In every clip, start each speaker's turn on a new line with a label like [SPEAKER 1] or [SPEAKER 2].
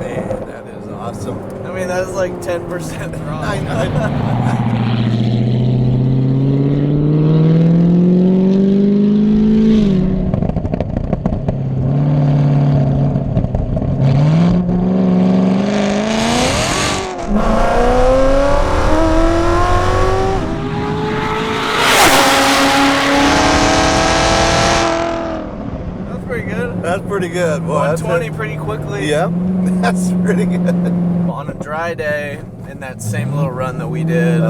[SPEAKER 1] Man, that is awesome.
[SPEAKER 2] I mean, that's like 10% wrong.
[SPEAKER 1] I know. That's pretty good. Boy,
[SPEAKER 2] 120 pretty quickly.
[SPEAKER 1] Yep, that's pretty good.
[SPEAKER 2] On a dry day, in that same little run that we did,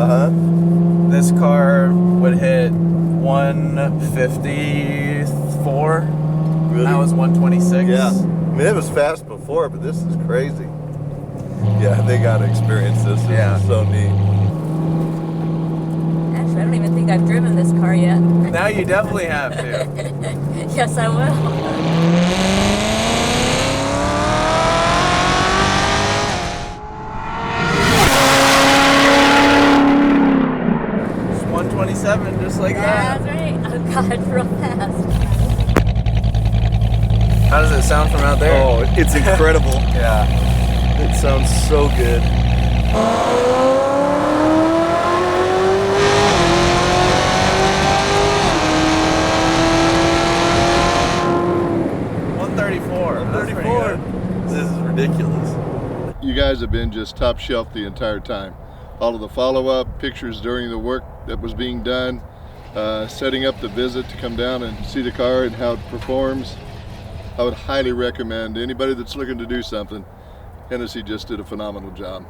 [SPEAKER 1] This
[SPEAKER 2] car would hit 154.
[SPEAKER 1] Really?
[SPEAKER 2] That was 126.
[SPEAKER 1] Yeah. I mean, it was fast before, but this is crazy. Yeah, they got to experience this. This is so neat.
[SPEAKER 3] Actually, I don't even think I've driven this car yet.
[SPEAKER 2] Now you definitely have to.
[SPEAKER 3] Yes, I will.
[SPEAKER 2] 127, just like that.
[SPEAKER 3] That's right. Oh God, real fast.
[SPEAKER 2] How does it sound from out there?
[SPEAKER 1] Oh, it's incredible.
[SPEAKER 2] Yeah.
[SPEAKER 1] It sounds so good. This is ridiculous.
[SPEAKER 4] You guys have been just top shelf the entire time. All of the follow-up pictures during the work that was being done, setting up the visit to come down and see the car and how it performs. I would highly recommend anybody that's looking to do something. Hennessey just did a phenomenal job.